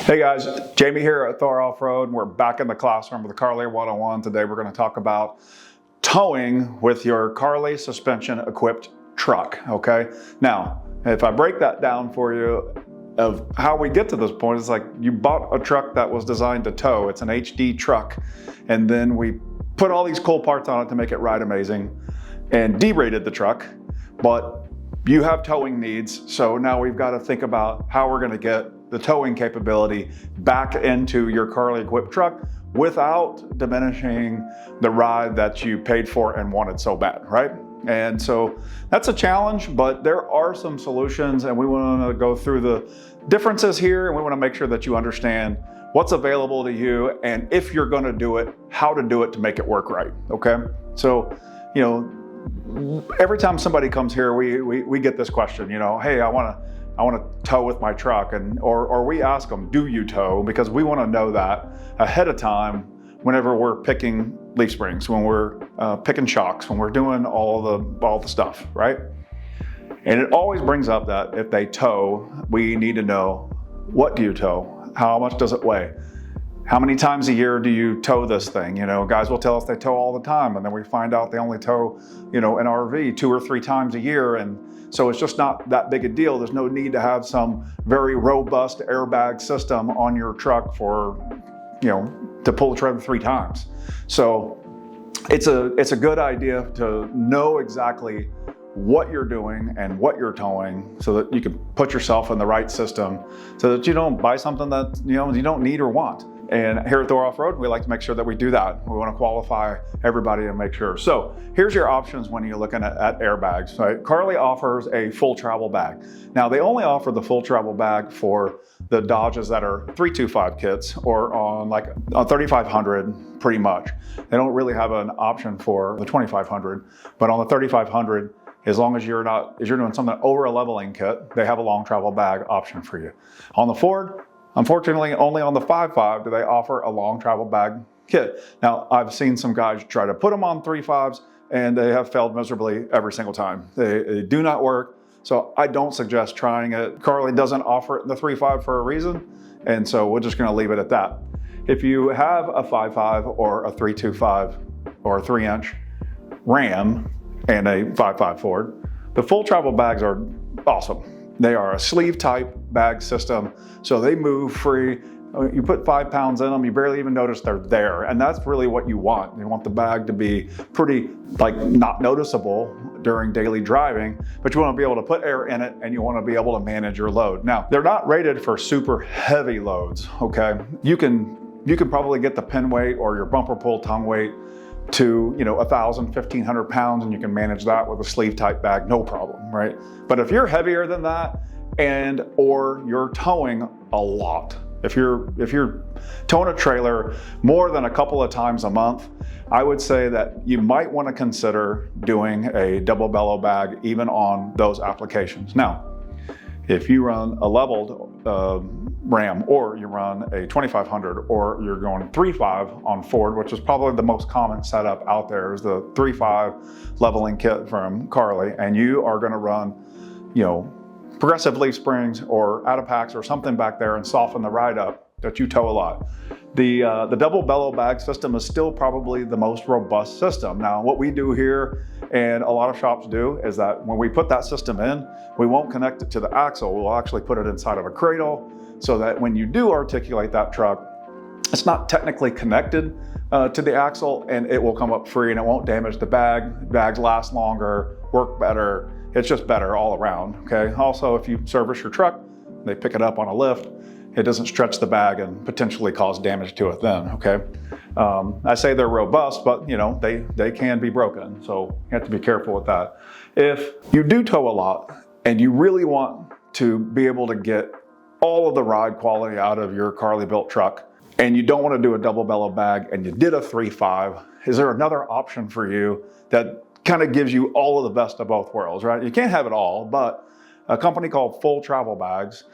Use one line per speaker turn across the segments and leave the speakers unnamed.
Hey guys, Jamie here at Thor Off-Road. We're back in the classroom with Carli 101. Today we're going to talk about towing with your Carli Suspension equipped truck, okay? Now, if I break that down for you of how we get to this point, it's like you bought a truck that was designed to tow. It's an HD truck, and then we put all these cool parts on it to make it ride amazing and derated the truck, but you have towing needs, so now we've got to think about how we're going to get the towing capability back into your Carli equipped truck without diminishing the ride that you paid for and wanted so bad, right? And so that's a challenge, but there are some solutions, and we want to go through the differences here, and we want to make sure that you understand what's available to you, and if you're going to do it, how to do it to make it work right, okay? So, you know, every time somebody comes here, we get this question, you know, hey, I want to tow with my truck, or we ask them, do you tow? Because we want to know that ahead of time whenever we're picking leaf springs, when we're picking shocks, when we're doing all the stuff, right? And it always brings up that if they tow, we need to know, what do you tow? How much does it weigh? How many times a year do you tow this thing? You know, guys will tell us they tow all the time, and then we find out they only tow, you know, an RV 2 or 3 times a year, and so it's just not that big a deal. There's no need to have some very robust airbag system on your truck for, you know, to pull the trailer 3 times. So it's a good idea to know exactly what you're doing and what you're towing so that you can put yourself in the right system so that you don't buy something that, you know, you don't need or want. And here at Thor Off-Road, we like to make sure that we do that. We want to qualify everybody and make sure. So here's your options when you're looking at airbags, right? Carli offers a full travel bag. Now, they only offer the full travel bag for the Dodges that are 325 kits or on like a 3500 pretty much. They don't really have an option for the 2500, but on the 3500, as long as you're doing something over a leveling kit, they have a long travel bag option for you. On the Ford, unfortunately, only on the 5.5 do they offer a long travel bag kit. Now, I've seen some guys try to put them on 3.5s, and they have failed miserably every single time. They do not work, so I don't suggest trying it. Carli doesn't offer it in the 3.5 for a reason, and so we're just going to leave it at that. If you have a 5.5 or a 325 or a 3-inch Ram and a 5.5 Ford, the full travel bags are awesome. They are a sleeve type bag system, so they move free. You put 5 pounds in them, you barely even notice they're there, and that's really what you want. You want the bag to be pretty, like, not noticeable during daily driving, but you want to be able to put air in it, and you want to be able to manage your load. Now, they're not rated for super heavy loads, okay? You can probably get the pin weight or your bumper pull tongue weight to, you know, 1,000, 1,500 pounds, and you can manage that with a sleeve type bag, no problem, right? But if you're heavier than that, or you're towing a lot, if you're towing a trailer more than a couple of times a month, I would say that you might want to consider doing a double bellow bag even on those applications. Now, if you run a leveled Ram, or you run a 2500, or you're going 3.5 on Ford, which is probably the most common setup out there, is the 3.5 leveling kit from Carli, and you are going to run, you know, progressive leaf springs or out of packs or something back there and soften the ride up, that you tow a lot. The double bellow bag system is still probably the most robust system. Now, what we do here, and a lot of shops do, is that when we put that system in, we won't connect it to the axle. We'll actually put it inside of a cradle so that when you do articulate that truck, it's not technically connected to the axle, and it will come up free and it won't damage the bag. Bags last longer, work better. It's just better all around, okay? Also, if you service your truck, they pick it up on a lift, it doesn't stretch the bag and potentially cause damage to it then, okay? I say they're robust, but you know, they can be broken, so you have to be careful with that. If you do tow a lot and you really want to be able to get all of the ride quality out of your Carli built truck, and you don't want to do a double bellow bag and you did a 3.5, is there another option for you that kind of gives you all of the best of both worlds, right? You can't have it all, but a company called Full Travel Bags,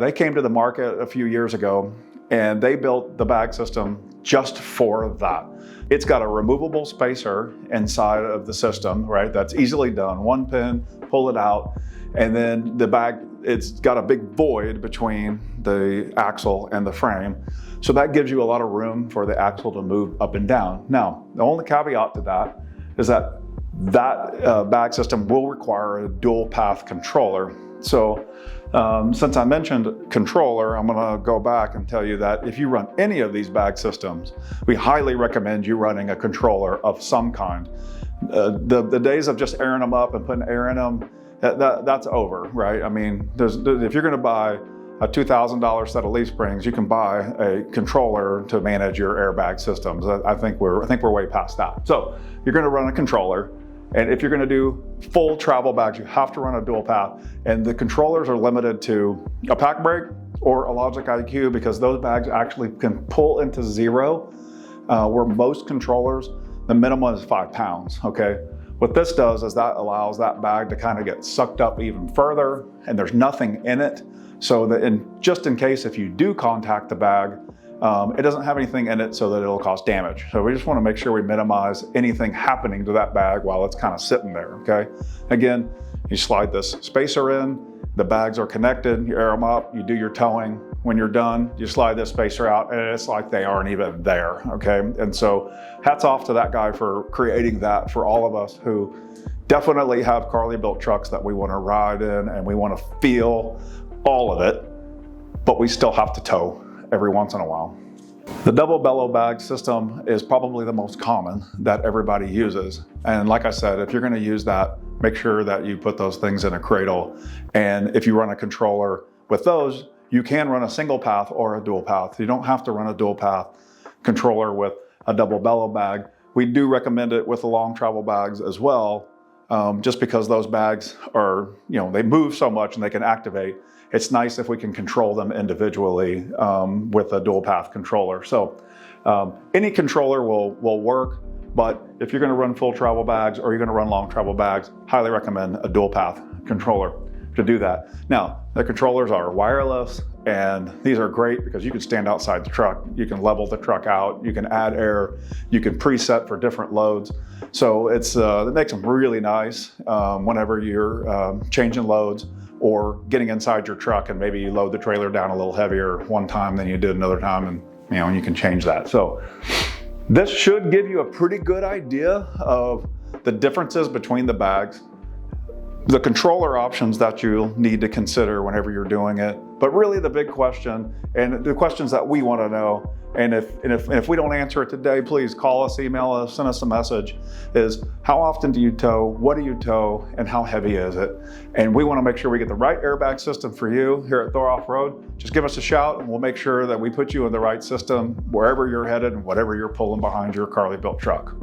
they came to the market a few years ago, and they built the bag system just for that. It's got a removable spacer inside of the system, right? That's easily done. One pin, pull it out. And then the bag, it's got a big void between the axle and the frame. So that gives you a lot of room for the axle to move up and down. Now, the only caveat to that is that bag system will require a dual path controller. So since I mentioned controller, I'm gonna go back and tell you that if you run any of these bag systems, we highly recommend you running a controller of some kind. The days of just airing them up and putting air in them, that's over, right? I mean, if you're gonna buy a $2,000 set of leaf springs, you can buy a controller to manage your airbag systems. I think we're way past that. So you're gonna run a controller, and if you're gonna do full travel bags, you have to run a dual path, and the controllers are limited to a PacBrake or a LogIQ because those bags actually can pull into zero, where most controllers, the minimum is 5 pounds, okay? What this does is that allows that bag to kind of get sucked up even further, and there's nothing in it. So that just in case if you do contact the bag, it doesn't have anything in it so that it'll cause damage. So we just want to make sure we minimize anything happening to that bag while it's kind of sitting there, okay? Again, you slide this spacer in, the bags are connected, you air them up, you do your towing. When you're done, you slide this spacer out and it's like they aren't even there, okay? And so hats off to that guy for creating that for all of us who definitely have Carli built trucks that we want to ride in and we want to feel all of it, but we still have to tow every once in a while. The double bellow bag system is probably the most common that everybody uses. And like I said, if you're going to use that, make sure that you put those things in a cradle. And if you run a controller with those, you can run a single path or a dual path. You don't have to run a dual path controller with a double bellow bag. We do recommend it with the long travel bags as well, just because those bags are, they move so much and they can activate. It's nice if we can control them individually with a dual path controller. So any controller will work, but if you're gonna run full travel bags or you're gonna run long travel bags, highly recommend a dual path controller to do that. Now, the controllers are wireless, and these are great because you can stand outside the truck, you can level the truck out, you can add air, you can preset for different loads. So it makes them really nice whenever you're changing loads or getting inside your truck and maybe you load the trailer down a little heavier one time than you did another time, and you can change that. So this should give you a pretty good idea of the differences between the bags, the controller options that you'll need to consider whenever you're doing it. But really the big question, and the questions that we want to know, and if we don't answer it today, please call us, email us, send us a message, is how often do you tow, what do you tow, and how heavy is it? And we want to make sure we get the right airbag system for you here at Thor Off-Road. Just give us a shout and we'll make sure that we put you in the right system wherever you're headed and whatever you're pulling behind your Carli built truck.